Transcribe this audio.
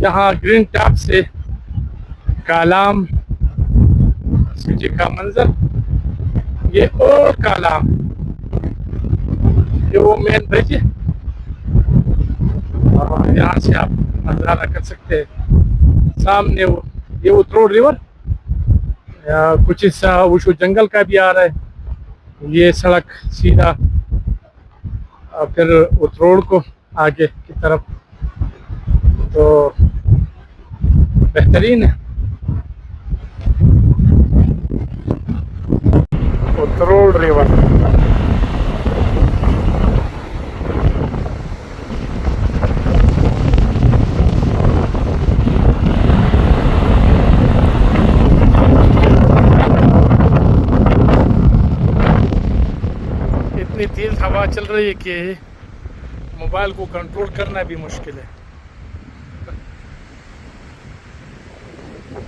जहाँ green top से Kalam city का मंजर, ये ओल्ड कालाम, ये वो मेन ब्रिज है और यहाँ से आप नज़ारा कर सकते हैं। सामने वो ये उतरोड़ रिवर, कुछ हिस्सा वुशु जंगल का भी आ रहा है। ये सड़क सीधा फिर उतरोड़ को आगे की तरफ, तो बेहतरीन है। उतरोड़ रिवर इतनी तेज हवा चल रही है कि मोबाइल को कंट्रोल करना भी मुश्किल है।